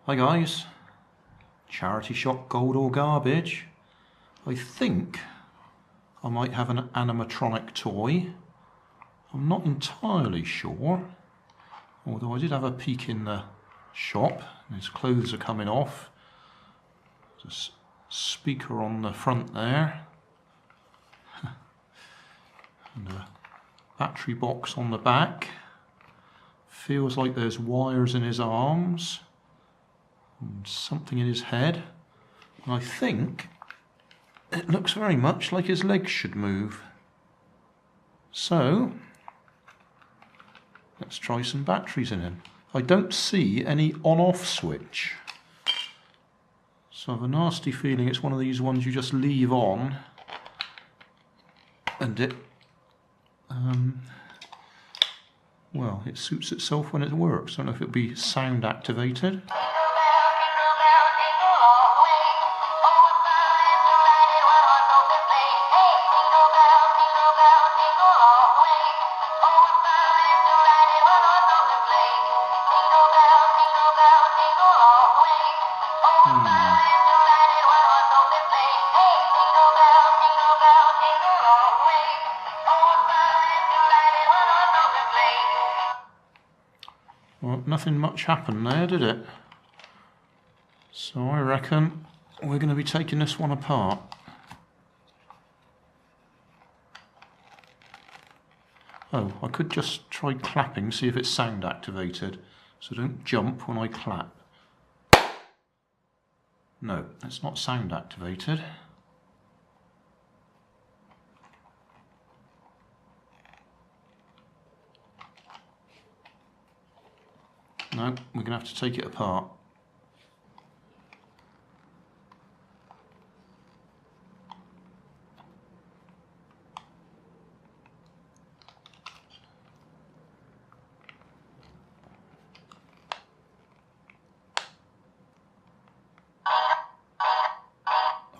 Hi guys, charity shop gold or garbage. I think I might have an animatronic toy. I'm not entirely sure, although I did have a peek in the shop and his clothes are coming off. There's a speaker on the front there and a battery box on the back. Feels like there's wires in his arms and something in his head, and I think it looks very much like his legs should move. So let's try some batteries in him. I don't see any on-off switch, so I have a nasty feeling it's one of these ones you just leave on and it well, it suits itself when it works. I don't know if it'll be sound activated. Well, nothing much happened there, did it? So I reckon we're going to be taking this one apart. Oh, I could just try clapping, see if it's sound activated. So don't jump when I clap. No, it's not sound activated. No, we're going to have to take it apart.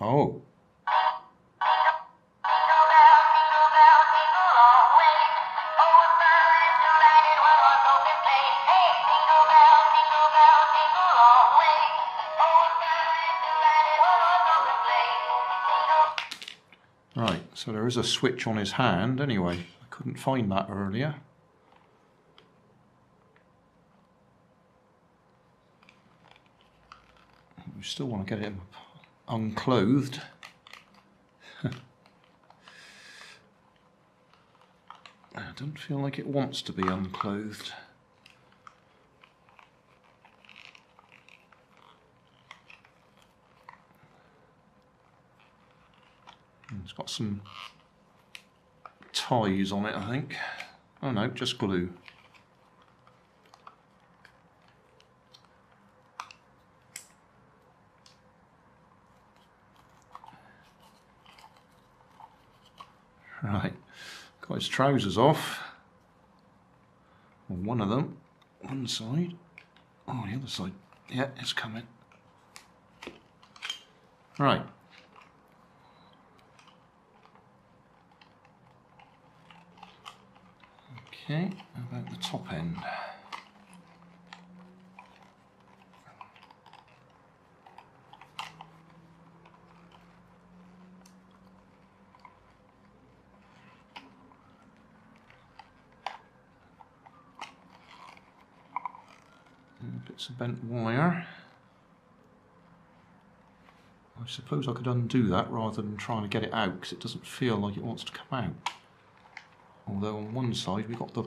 Oh. Right, so there is a switch on his hand anyway. I couldn't find that earlier. We still want to get him unclothed. I don't feel like it wants to be unclothed. It's got some ties on it, I think. Oh no, just glue. Right, got his trousers off. Well, one of them, one side. Oh, the other side. Yeah, it's coming. Right. Okay, how about the top end? Bits of bent wire. I suppose I could undo that rather than trying to get it out, because it doesn't feel like it wants to come out. Although on one side we've got the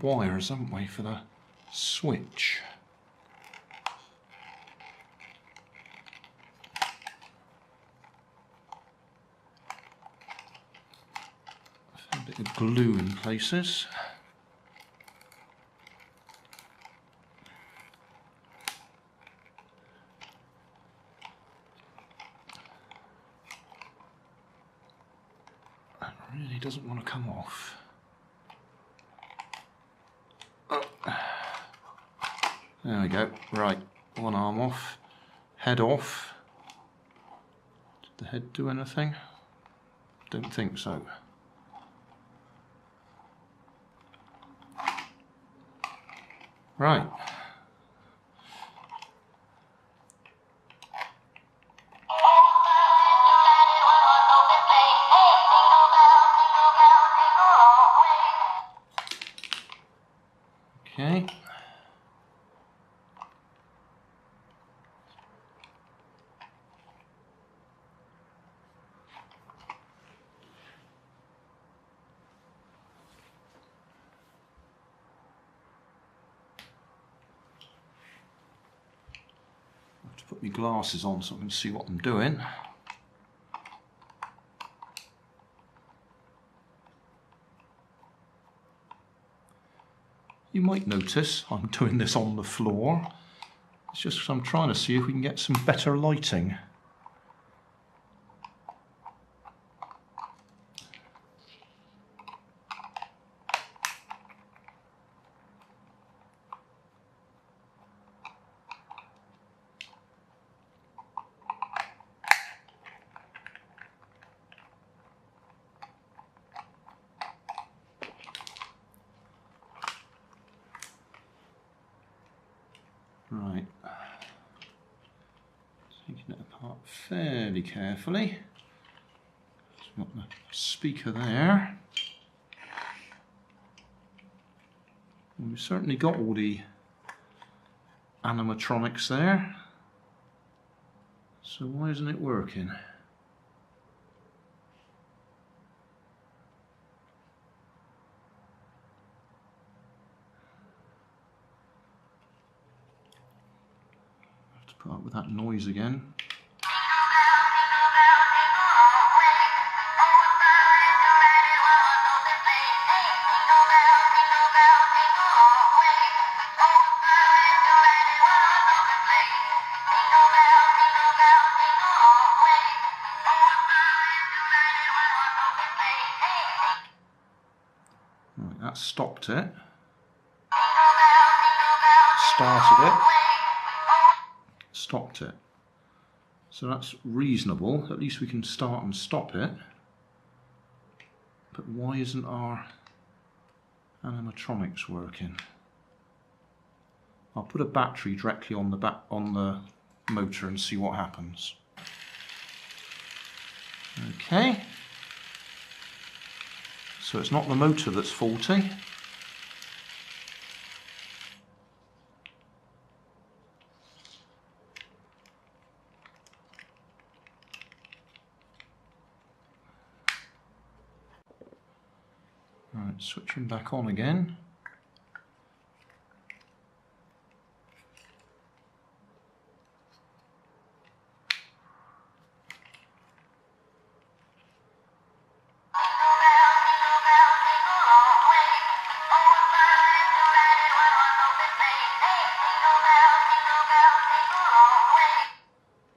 wires, haven't we, for the switch. A bit of glue in places. That really doesn't want to come off. There we go. Right, one arm off, head off. Did the head do anything? Don't think so. Right. Put my glasses on so I can see what I'm doing. You might notice I'm doing this on the floor. It's just because I'm trying to see if we can get some better lighting. Right, taking it apart fairly carefully. Got the speaker there. And we've certainly got all the animatronics there. So why isn't it working? Put up with that noise again. Right, that stopped it. Started it. Stopped it. So that's reasonable. At least we can start and stop it. But why isn't our animatronics working? I'll put a battery directly on the motor and see what happens. Okay. So it's not the motor that's faulty. Right, switching back on again.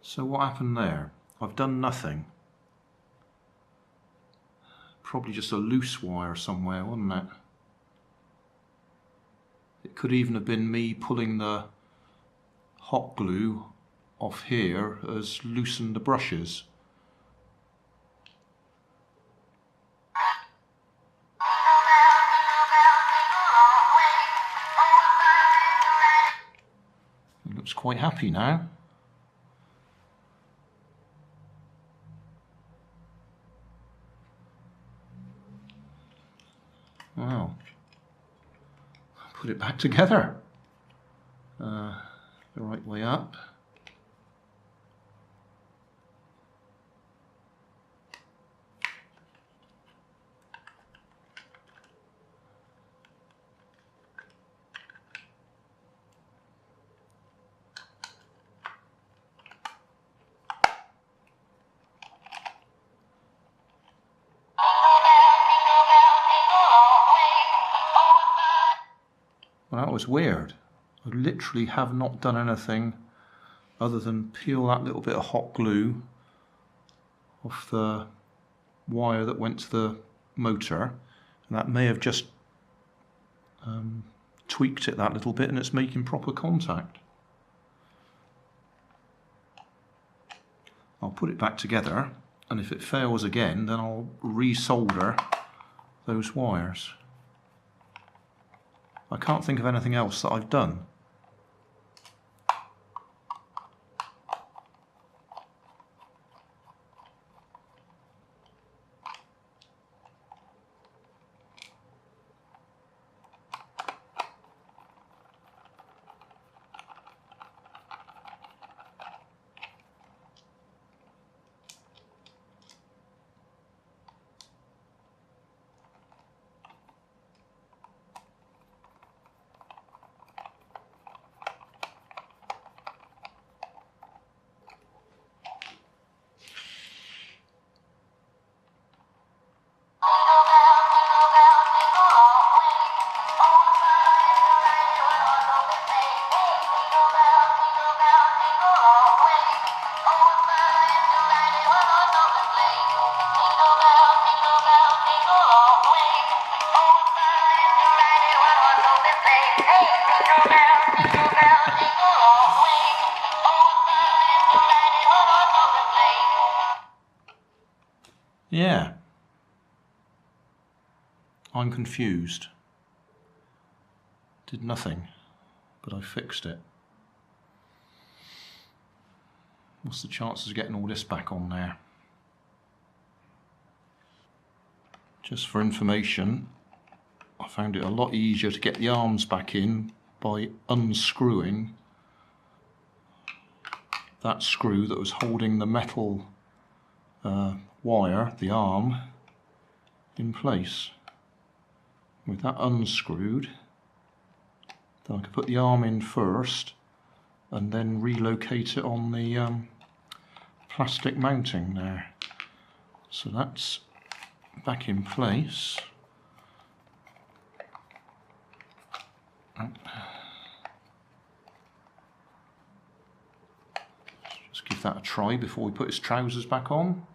So what happened there? I've done nothing. Probably just a loose wire somewhere, wasn't it? It could even have been me pulling the hot glue off here as loosened the brushes. It looks quite happy now. Wow. Put it back together. The right way up. Well, that was weird. I literally have not done anything other than peel that little bit of hot glue off the wire that went to the motor, and that may have just tweaked it that little bit, and it's making proper contact. I'll put it back together, and if it fails again, then I'll resolder those wires. I can't think of anything else that I've done. Yeah. I'm confused. Did nothing, but I fixed it. What's the chances of getting all this back on there? Just for information, I found it a lot easier to get the arms back in by unscrewing that screw that was holding the metal wire, the arm, in place. With that unscrewed, then I could put the arm in first and then relocate it on the plastic mounting there. So that's back in place. Just give that a try before we put his trousers back on.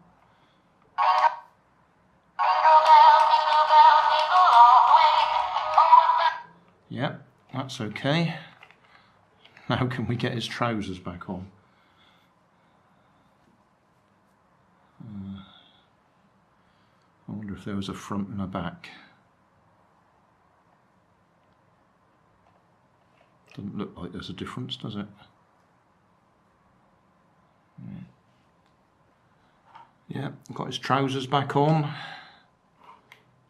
Yeah, that's okay. Now can we get his trousers back on? I wonder if there was a front and a back. Doesn't look like there's a difference, does it? Yeah, got his trousers back on.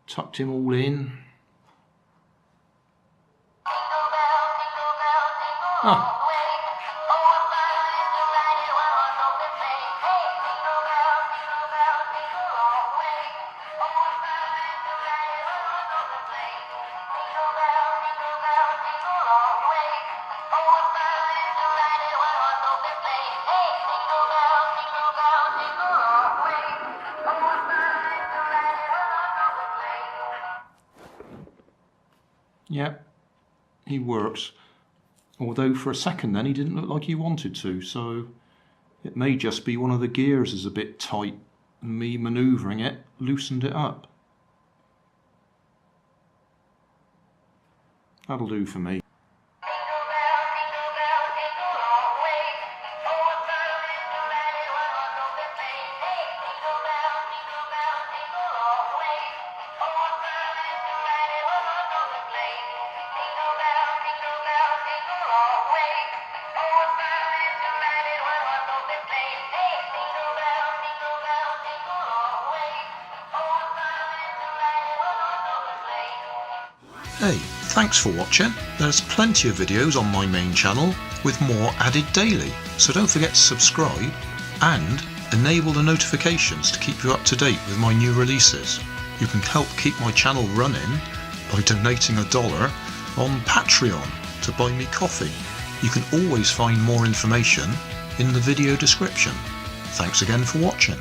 Tucked him all in. Ah. Yeah, he works. Although for a second then he didn't look like he wanted to, so it may just be one of the gears is a bit tight and me manoeuvring it loosened it up. That'll do for me. Hey, thanks for watching. There's plenty of videos on my main channel with more added daily, so don't forget to subscribe and enable the notifications to keep you up to date with my new releases. You can help keep my channel running by donating $1 on Patreon to buy me coffee. You can always find more information in the video description. Thanks again for watching.